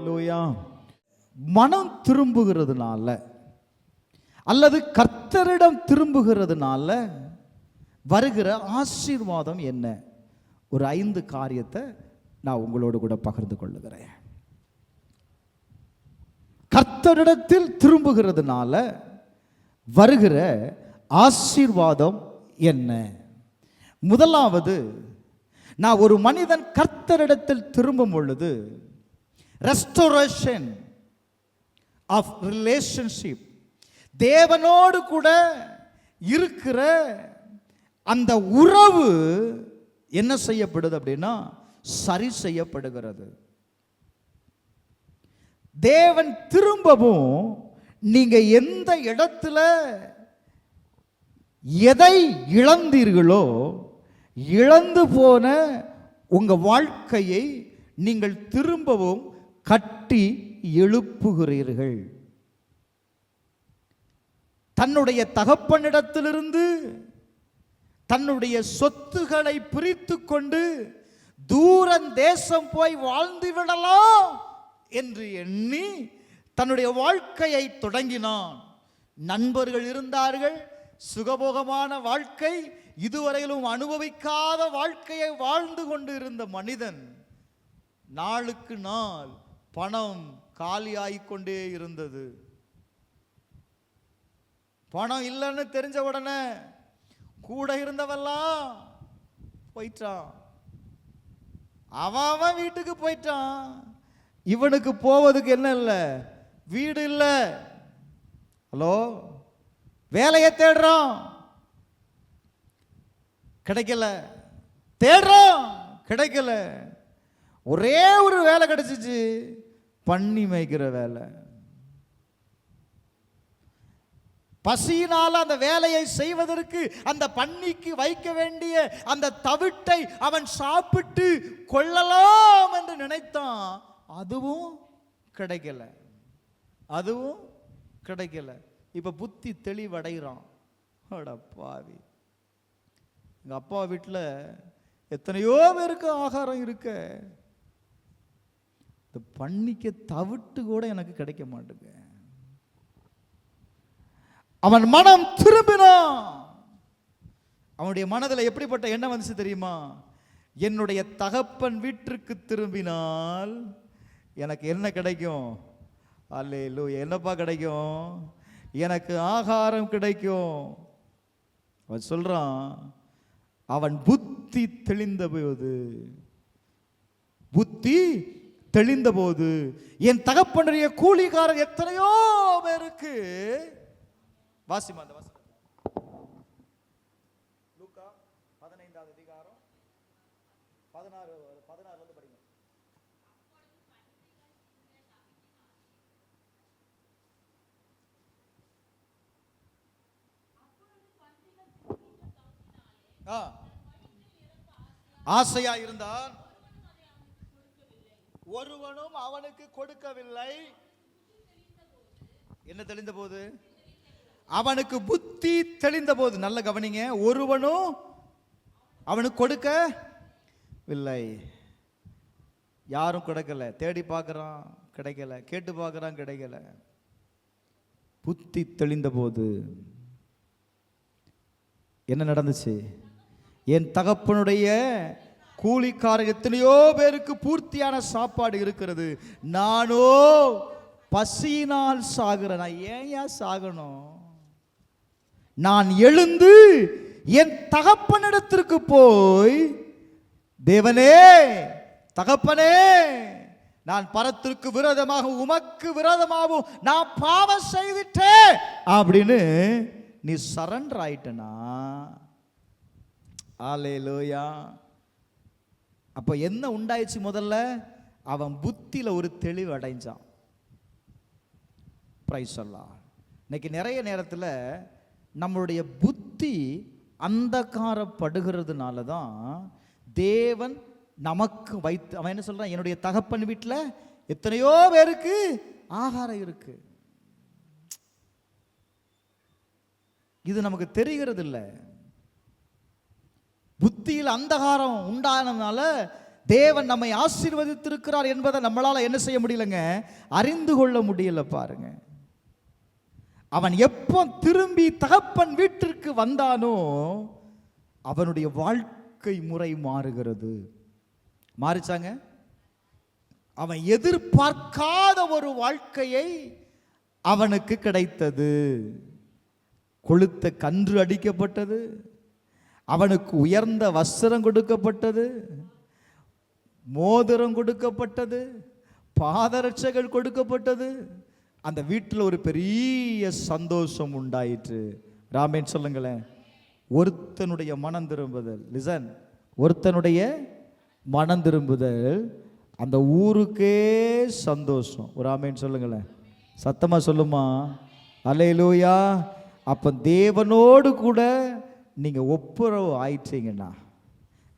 அல்லேலூயா. மனம் திரும்புகிறதுனால அல்லது கர்த்தரிடம் திரும்புகிறதுனால வருகிற ஆசீர்வாதம் என்ன? ஒரு 5 காரியத்தை நான் உங்களோடு கூட பகிர்ந்து கொள்ளுகிறேன். கர்த்தரிடத்தில் திரும்புகிறதுனால வருகிற ஆசீர்வாதம் என்ன? முதலாவது, நான் ஒரு மனிதன் கர்த்தரிடத்தில் திரும்பும் பொழுது ரெஸ்டோரேஷன் ஆஃப் ரிலேஷன்ஷிப், தேவனோடு கூட இருக்கிற அந்த உறவு என்ன செய்யப்படுது அப்படின்னா சரி செய்யப்படுகிறது. தேவன் திரும்பவும் நீங்க எந்த இடத்துல எதை இழந்தீர்களோ, இழந்து போன உங்க வாழ்க்கையை நீங்கள் திரும்பவும் கட்டி எழுப்புகிறீர்கள். தன்னுடைய தகப்பனிடத்திலிருந்து தன்னுடைய சொத்துக்களை பிரித்து கொண்டு தூர தேசம் போய் வாழ்ந்து விடலாம் என்று எண்ணி தன்னுடைய வாழ்க்கையை தொடங்கினான். நண்பர்கள் இருந்தார்கள், சுகபோகமான வாழ்க்கை, இதுவரையிலும் அனுபவிக்காத வாழ்க்கையை வாழ்ந்து கொண்டு இருந்த மனிதன் நாளுக்கு நாள் பணம் காலியாகிக்கொண்டே இருந்தது. பணம் இல்லைன்னு தெரிஞ்ச உடனே கூட இருந்தவெல்லாம் போயிட்டான், அவன் வீட்டுக்கு போயிட்டான். இவனுக்கு போவதுக்கு என்ன இல்லை, வீடு இல்லை. ஹலோ, வேலையை தேடுறான், கிடைக்கல. தேடுறான், கிடைக்கல. ஒரே ஒரு வேலை கிடைச்சிச்சு, பண்ணி மேய்க்கிற வேலை. பசியினால் அந்த வேலையை செய்வதற்கு அந்த பன்னிக்கு வைக்க வேண்டிய அந்த தவிட்டை அவன் சாப்பிட்டு கொள்ளலாம் என்று நினைத்தான். அதுவும் கிடைக்கல, அதுவும் கிடைக்கல. இப்ப புத்தி தெளிவடைகிறான். பாவி, எங்க அப்பா வீட்டில் எத்தனையோ பேருக்கு ஆகாரம் இருக்க, இந்த பன்னிக்கு தவிட்டு கூட எனக்கு கிடைக்க மாட்டேங்க. அவன் மனம் திரும்பினான். அவனுடைய மனதில் எப்படிப்பட்ட எண்ணம் வந்துச்சு தெரியுமா? என்னுடைய தகப்பன் வீட்டிற்கு திரும்பினால் எனக்கு என்ன கிடைக்கும்? அல்லேலூயா. என்னப்பா கிடைக்கும்? எனக்கு ஆகாரம் கிடைக்கும். அவன் சொல்றான், அவன் புத்தி தெளிந்த போது, புத்தி தெளிந்த போது என் தகப்பனுடைய கூலிக்காரர் எத்தனையோ பேருக்கு, வாசிமா அந்த வாசி, லூக்கா 15வது அதிகாரம் 16 வந்து படிங்க. ஆசையா இருந்தான், ஒருவனும் அவனுக்கு கொடுக்கவில்லை. என்ன தெளிந்த போது? அவனுக்கு புத்தி தெளிந்த போது. நல்ல கவனிங்க, ஒருவனும் அவனுக்கு கொடுக்கவில்லை. யாரும் கிடைக்கல. தேடி பார்க்கறான், கிடைக்கல. கேட்டு பார்க்கறான், கிடைக்கல. புத்தி தெளிந்த போது என்ன நடந்துச்சு? என் தகப்பனுடைய கூலிக்காரர் எத்தனையோ பேருக்கு பூர்த்தியான சாப்பாடு இருக்கிறது, நானோ பசியினால் சாகிறேன். நான் ஏன் சாகணும்? நான் எழுந்து என் தகப்பனிடத்திற்கு போய், தேவனே, தகப்பனே, நான் பரத்திற்கு விரோதமாக உமக்கு விரோதமாகவும் நான் பாவம் செய்துட்டேன் அப்படின்னு நீ சரண்டர் ஆயிட்டனா? அல்லேலூயா. அப்ப என்ன உண்டாயிடுச்சு? முதல்ல அவன் புத்தியில ஒரு தெளிவு அடைஞ்சான். பிரைஸ் அல்லாஹ். இன்னைக்கு நிறைய நேரத்தில் நம்மளுடைய புத்தி அந்தகாரப்படுகிறதுனால தான் தேவன் நமக்கு வைத்து, அவன் என்ன சொல்றான்? என்னுடைய தகப்பன் வீட்டில் எத்தனையோ பேருக்கு ஆகாரம் இருக்கு. இது நமக்கு தெரிகிறது இல்லை. புத்தியில் அந்தகாரம் உண்டானதுனால தேவன் நம்மை ஆசீர்வதித்திருக்கிறார் என்பதை நம்மளால என்ன செய்ய முடியலங்க, அறிந்து கொள்ள முடியல. பாருங்க, அவன் எப்போ திரும்பி தகப்பன் வீட்டிற்கு வந்தானோ அவனுடைய வாழ்க்கை முறை மாறுகிறது. மாறிச்சாங்க. அவன் எதிர்பார்க்காத ஒரு வாழ்க்கையை அவனுக்கு கிடைத்தது. கொளுத்த கன்று அடிக்கப்பட்டது, அவனுக்கு உயர்ந்த வஸ்திரம் கொடுக்கப்பட்டது, மோதிரம் கொடுக்கப்பட்டது, பாதரட்சைகள் கொடுக்கப்பட்டது. அந்த வீட்டில் ஒரு பெரிய சந்தோஷம் உண்டாயிற்று. ராமேன் சொல்லுங்களேன். ஒருத்தனுடைய மனம் திரும்புதல், லிசன், ஒருத்தனுடைய மனம் திரும்புதல் அந்த ஊருக்கே சந்தோஷம். ஒரு ஆமேன் சொல்லுங்களேன், சத்தமா சொல்லுமா, அல்லேலூயா. அப்ப தேவனோடு கூட நீங்க ஒப்புரவு ஆயிட்டீங்கன்னா,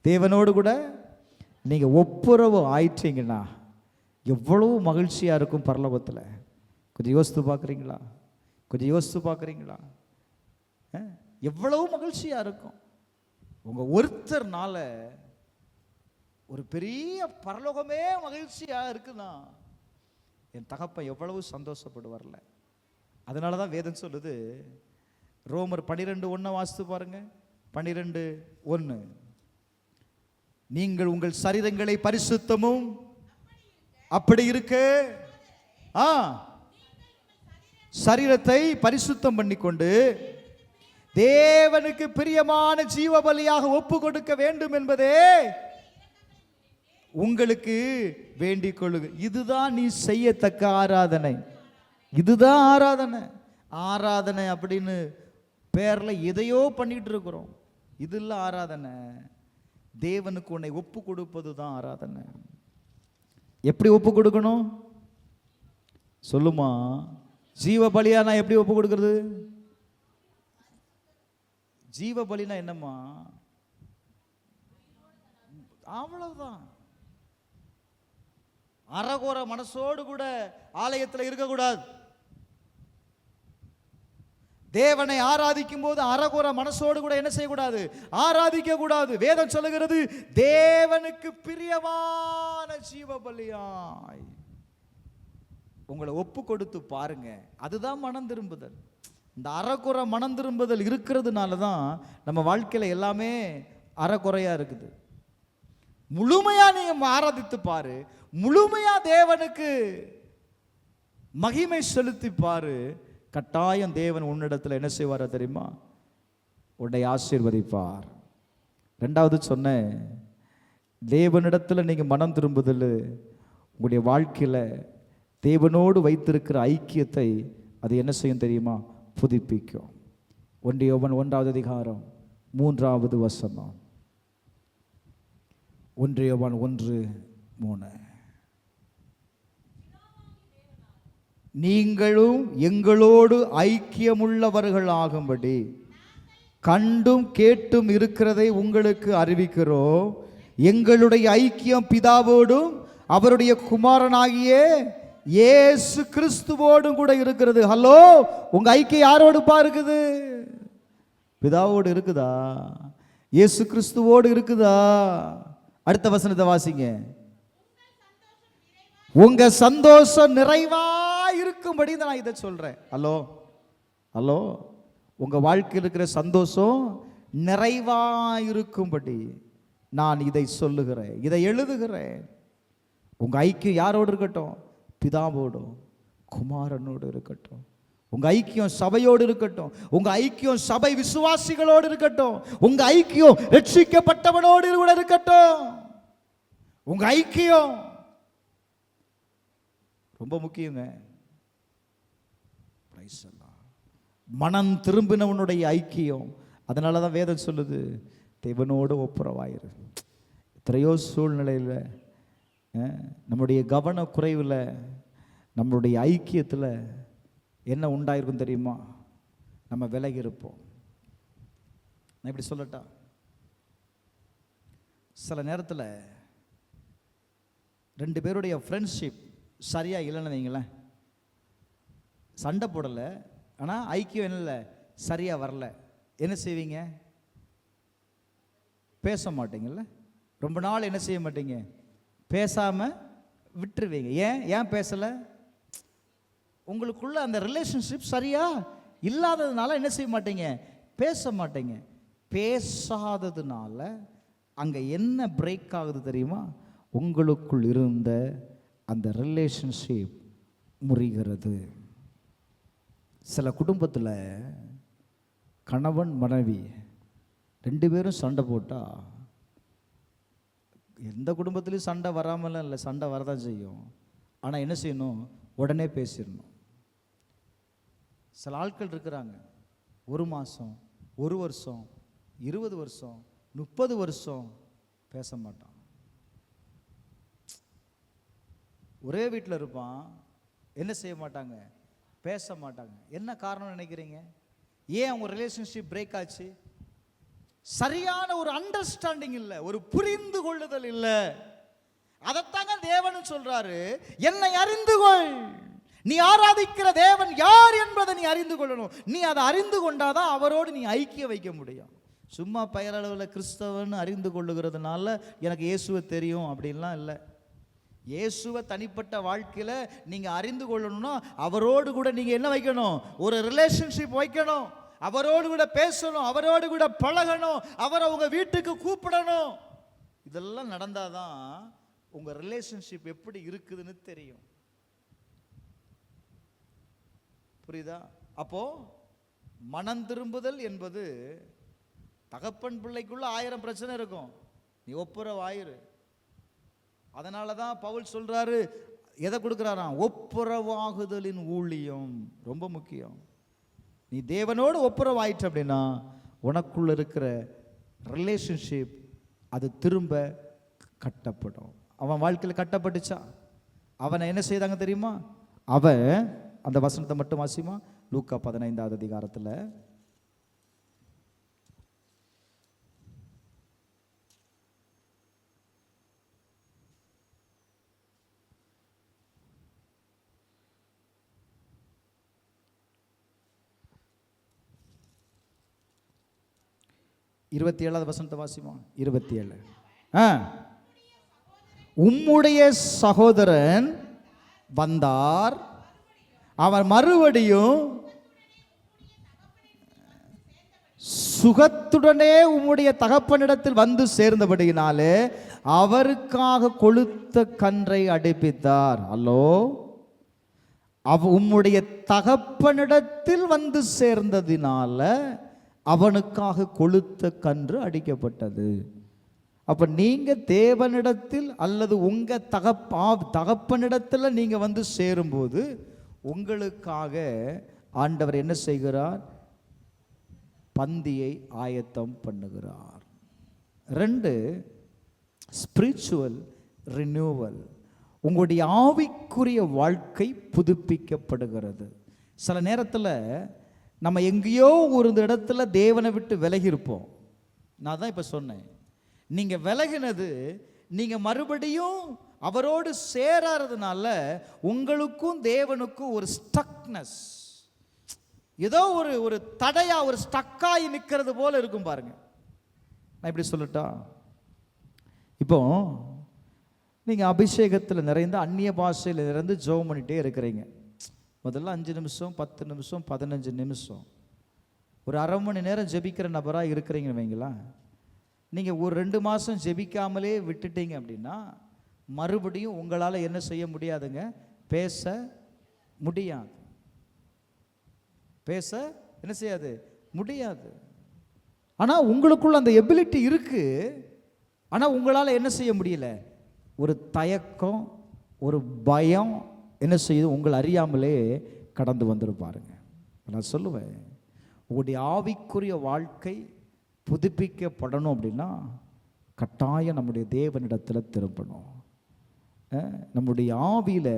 தேவனோடு கூட நீங்க ஒப்புரவு ஆயிட்டீங்கன்னா எவ்வளவு மகிழ்ச்சியா இருக்கும் பரலோகத்தில். கொஞ்சம் யோசித்து பார்க்குறீங்களா? கொஞ்சம் யோசித்து பார்க்குறீங்களா? எவ்வளவு மகிழ்ச்சியா இருக்கும். உங்க ஒருத்தர்னால ஒரு பெரிய பரலோகமே மகிழ்ச்சியா இருக்குன்னா என் தகப்பன் எவ்வளவு சந்தோஷப்படுவார்ல. அதனால தான் வேதம் சொல்லுது, ரோமர் 12:1 வாசித்து பாருங்க. 12:1, நீங்கள் உங்கள் சரீரங்களை பரிசுத்தமும் அப்படி இருக்கு சரீரத்தை பரிசுத்தம் பண்ணிக்கொண்டு தேவனுக்கு பிரியமான ஜீவ பலியாக ஒப்பு கொடுக்க வேண்டும் என்பதே உங்களுக்கு வேண்டிக் கொள்ளுங்க. இதுதான் நீ செய்யத்தக்க ஆராதனை. இதுதான் ஆராதனை. ஆராதனை அப்படின்னு பேர்ல எதையோ பண்ணிட்டு இருக்கிறோம். இது இல்லை ஆராதனை. தேவனுக்கு உன்னை ஒப்பு கொடுப்பது தான் ஆராதனை. எப்படி ஒப்பு கொடுக்கணும் சொல்லுமா? ஜீவ பலியா நான் எப்படி ஒப்பு கொடுக்கிறது? ஜீவ பலினா என்னம்மா? அவ்வளவுதான். அறகுற மனசோடு கூட ஆலயத்தில் இருக்கக்கூடாது. தேவனை ஆராதிக்கும் போது அறகுற மனசோடு கூட என்ன செய்யக்கூடாது? ஆராதிக்க கூடாது. வேதம் சொல்லுகிறது, தேவனுக்கு பிரியமான ஜீவ பலியாய் உங்களை ஒப்பு கொடுத்து பாருங்க. அதுதான் மனம் திரும்புதல். இந்த அறகுற மனம் திரும்புதல் இருக்கிறதுனால தான் நம்ம வாழ்க்கையில எல்லாமே அறகுறையா இருக்குது. முழுமையா நீங்க ஆராதித்து பாரு, முழுமையா தேவனுக்கு மகிமை செலுத்தி பாரு. கட்டாயம் தேவன் உன்னிடத்தில் என்ன செய்வார் தெரியுமா? உன்னை ஆசீர்வதிப்பார். ரெண்டாவது சொன்னேன், தேவனிடத்தில் நீங்கள் மனம் திரும்புதல் உங்களுடைய வாழ்க்கையில் தேவனோடு வைத்திருக்கிற ஐக்கியத்தை அது என்ன செய்யும் தெரியுமா? புதுப்பிக்கும். 1 யோவான் 1:3. 1 யோவான் 1:3, நீங்களும் எங்களோடு ஐக்கியமுள்ளவர்கள் ஆகும்படி கண்டும் கேட்டும் இருக்கிறதை உங்களுக்கு அறிவிக்கிறோம். எங்களுடைய ஐக்கியம் பிதாவோடும் அவருடைய குமாரனாகிய இயேசு கிறிஸ்துவோடும் கூட இருக்கிறது. ஹலோ, உங்க ஐக்கியம் யாரோடுப்பா இருக்குது? பிதாவோடு இருக்குதா? இயேசு கிறிஸ்துவோடு இருக்குதா? அடுத்த வசனத்தை வாசிங்க. உங்க சந்தோஷம் நிறைவா இருக்கும்படி நான் இதை சொல்றேன். ஹலோ ஹலோ, உங்க வாழ்க்கையில் இருக்கிற சந்தோஷம் நிறைவா இருக்கும்படி நான் இதை சொல்லுகிறேன், இதை எழுதுகிறேன். உங்க ஐக்கியம் யாரோடு இருக்கட்டும்? பிதாவோடும் குமாரனோடு இருக்கட்டும். உங்க ஐக்கியம் சபையோடு இருக்கட்டும். உங்க ஐக்கியம் சபை விசுவாசிகளோடு இருக்கட்டும். உங்க ஐக்கியம் ரட்சிக்கப்பட்டவனோடு கூட இருக்கட்டும். உங்க ஐக்கியம் ரொம்ப முக்கியங்க. மனம் திரும்பினவனுடைய ஐக்கியம். அதனால தான் வேதம் சொல்லுது, தேவனோடு ஒப்புரவாயிரு. எத்தனையோ சூழ்நிலையில் நம்முடைய கவன குறைவில் நம்மளுடைய ஐக்கியத்தில் என்ன உண்டாயிருக்கும் தெரியுமா? நம்ம விலகி இருப்போம். நான் இப்படி சொல்லட்டா, சில நேரத்தில் 2 பேருடைய ஃப்ரெண்ட்ஷிப் சரியா இல்லைன்னு வைங்களேன், சண்டை போடலை, ஆனால் ஐக்கியம் என்ன இல்லை, சரியாக வரல. என்ன செய்வீங்க? பேச மாட்டீங்கல்ல? ரொம்ப நாள் என்ன செய்ய மாட்டீங்க, பேசாமல் விட்டுருவீங்க. ஏன் பேசலை? உங்களுக்குள்ள அந்த ரிலேஷன்ஷிப் சரியா இல்லாததுனால என்ன செய்ய மாட்டீங்க, பேச மாட்டீங்க. பேசாததுனால அங்கே என்ன பிரேக் ஆகுது தெரியுமா? உங்களுக்குள் இருந்த அந்த ரிலேஷன்ஷிப் முறிகிறது. சில குடும்பத்தில் கணவன் மனைவி 2 பேரும் சண்டை போட்டால், எந்த குடும்பத்துலேயும் சண்டை வராமலாம் இல்லை, சண்டை வரதான் செய்யும். ஆனால் என்ன செய்யணும், உடனே பேசிடணும். சில ஆட்கள் இருக்கிறாங்க 1 மாதம் 1 வருஷம் 20 வருஷம் 30 வருஷம் பேச மாட்டான். ஒரே வீட்டில் இருப்பான், என்ன செய்ய மாட்டாங்க, பேச மாட்டாங்க. என்ன காரணம் நினைக்கிறீங்க? ஏன் அவங்க ரிலேஷன்ஷிப் பிரேக் ஆச்சு? சரியான ஒரு அண்டர்ஸ்டாண்டிங் இல்லை, ஒரு புரிந்து கொள்ளுதல் இல்லை. அதைத்தாங்க தேவன் சொல்றாரு, என்னை அறிந்து கொள். நீ ஆராதிக்கிற தேவன் யார் என்பதை நீ அறிந்து கொள்ளணும். நீ அதை அறிந்து கொண்டாதான் அவரோடு நீ ஐக்கிய வைக்க முடியும். சும்மா பெயரளவில் கிறிஸ்தவன் அறிந்து கொள்ளுகிறதுனால எனக்கு இயேசுவை தெரியும் அப்படின்லாம் இல்லை. இயேசுவை தனிப்பட்ட வாழ்க்கையில் நீங்கள் அறிந்து கொள்ளணும்னா அவரோடு கூட நீங்கள் என்ன வைக்கணும், ஒரு ரிலேஷன்ஷிப் வைக்கணும். அவரோடு கூட பேசணும், அவரோடு கூட பழகணும், அவரை உங்கள் வீட்டுக்கு கூப்பிடணும். இதெல்லாம் நடந்தாதான் உங்கள் ரிலேஷன்ஷிப் எப்படி இருக்குதுன்னு தெரியும். புரியுதா? அப்போ மனம் திரும்புதல் என்பது, தகப்பன் பிள்ளைக்குள்ள 1000 பிரச்சனை இருக்கும், நீ ஒப்புரவாயிரு. அதனால தான் பவுல் சொல்றாரு, எதை கொடுக்குறாராம், ஒப்புரவாகுதலின் ஊழியம் ரொம்ப முக்கியம். நீ தேவனோடு ஒப்புரவாயிற்று அப்படின்னா உனக்குள்ள இருக்கிற ரிலேஷன்ஷிப் அது திரும்ப கட்டப்படும். அவன் வாழ்க்கையில் கட்டப்பட்டுச்சா? அவனை என்ன செய்தாங்க தெரியுமா? அவன் அந்த வசனத்தை மட்டும் வாசிமா, லூக்கா 15வது அதிகாரத்தில். இருபத்தி 7வது வசனத்தை வாசிமா. 27. உம்முடைய சகோதரன் வந்தார், அவர் மறுபடியும் சுகத்துடனே உம்முடைய தகப்பனிடத்தில் வந்து சேர்ந்தபடியினாலே அவருக்காக கொழுத்த கன்றை அடிப்பித்தார். அல்லோ, உம்முடைய தகப்பனிடத்தில் வந்து சேர்ந்ததினால அவனுக்காக கொழுத்த கன்று அடிக்கப்பட்டது. அப்ப நீங்க தேவனிடத்தில் அல்லது உங்க தகப்பனிடத்தில் நீங்க வந்து சேரும்போது உங்களுக்காக ஆண்டவர் என்ன செய்கிறார், பந்தியை ஆயத்தம் பண்ணுகிறார். 2, ஸ்பிரிச்சுவல் ரினியூவல். உங்களுடைய ஆவிக்குரிய வாழ்க்கை புதுப்பிக்கப்படுகிறது. சில நேரத்தில் நம்ம எங்கேயோ ஒரு இடத்துல தேவனை விட்டு விலகி இருப்போம். நான் தான் இப்போ சொன்னேன், நீங்கள் விலகினது நீங்கள் மறுபடியும் அவரோடு சேராததுனால உங்களுக்கும் தேவனுக்கும் ஒரு ஸ்டக்னஸ், ஏதோ ஒரு தடையா, ஒரு ஸ்டக்காகி நிற்கிறது போல இருக்கும். பாருங்க, நான் இப்படி சொல்லட்டா, இப்போ நீங்கள் அபிஷேகத்தில் நிறைந்த அந்நிய பாஷையில் நிறைந்து ஜெபம் பண்ணிகிட்டே இருக்கிறீங்க. முதல்ல 5 நிமிஷம் 10 நிமிஷம் 15 நிமிஷம் ஒரு அரை மணி நேரம் ஜெபிக்கிற நபராக இருக்கிறீங்கன்னு வைங்களா. நீங்கள் ஒரு 2 மாதம் ஜெபிக்காமலே விட்டுட்டீங்க அப்படின்னா மறுபடியும் உங்களால் என்ன செய்ய முடியாதுங்க, பேச முடியாது. பேச என்ன செய்யாது, முடியாது. ஆனால் உங்களுக்குள்ள அந்த எபிலிட்டி இருக்கு. ஆனால் உங்களால் என்ன செய்ய முடியல, ஒரு தயக்கம், ஒரு பயம் என்ன செய்யுது, உங்களை அறியாமலே கடந்து வந்துருப்பாருங்க. நான் சொல்லுவேன், உங்களுடைய ஆவிக்குரிய வாழ்க்கை புதுப்பிக்கப்படணும் அப்படின்னா கட்டாயம் நம்முடைய தேவனிடத்தில் திரும்பணும். நம்முடைய ஆவியில்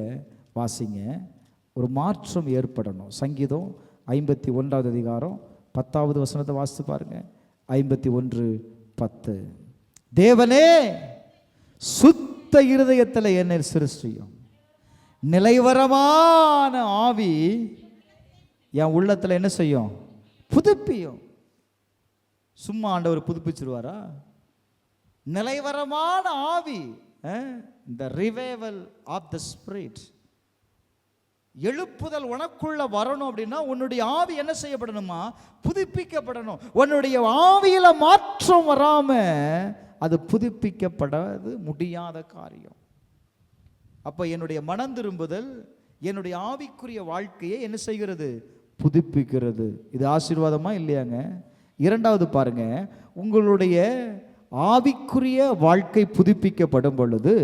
வாசிங்க, ஒரு மாற்றம் ஏற்படணும். சங்கீதம் 51வது அதிகாரம் 10வது வசனத்தை வாசித்து பாருங்க. 51:10. தேவனே சுத்த இருதயத்தில் என்னை சிருஷ்டியும், நிலைவரமான ஆவி என் உள்ளத்தில் என்ன செய்யும், புதுப்பியும். சும்மா ஆண்டவர் புதுப்பிச்சிருவாரா? நிலைவரமான ஆவி, இந்த ரிவைவல் ஆஃப் த ஸ்பிரிட், எழுப்புதல் உனக்குள்ள வரணும் அப்படின்னா உன்னுடைய ஆவி என்ன செய்யப்படணுமா? புதுப்பிக்கப்படணும். உன்னுடைய ஆவியில மாற்றம் வராம அது புதுப்பிக்கப்படாது முடியாத காரியம். அப்ப என்னுடைய மனம் திரும்புதல் என்னுடைய ஆவிக்குரிய வாழ்க்கையை என்ன செய்கிறது? புதுப்பிக்கிறது. இது ஆசீர்வாதமா இல்லையாங்க? இரண்டாவது பாருங்க, உங்களுடைய ஆவிக்குரிய வாழ்க்கை புதுப்பிக்கப்படும் பொழுது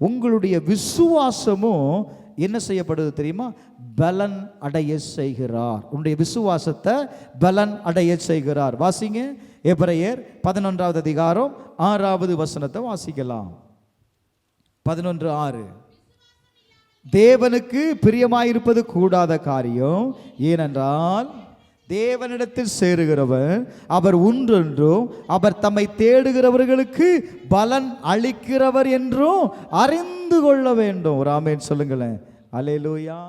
உங்களுடைய விசுவாசமும் என்ன செய்யப்படுது தெரியுமா? பலன் அடைய செய்கிறார். உன்னுடைய விசுவாசத்தை பலன் அடைய செய்கிறார். வாசிங்க, எபிரேயர் 11வது அதிகாரம் 6வது வசனத்தை வாசிக்கலாம். 11:6. தேவனுக்கு பிரியமாயிருப்பது கூடாத காரியம், ஏனென்றால் தேவனிடத்தில் சேருகிறவர் அவர் ஒன்றென்றும் அவர் தம்மை தேடுகிறவர்களுக்கு பலன் அளிக்கிறவர் என்றும் அறிந்து கொள்ள வேண்டும். ஒரு ஆமென் சொல்லுங்களேன். அல்லேலூயா.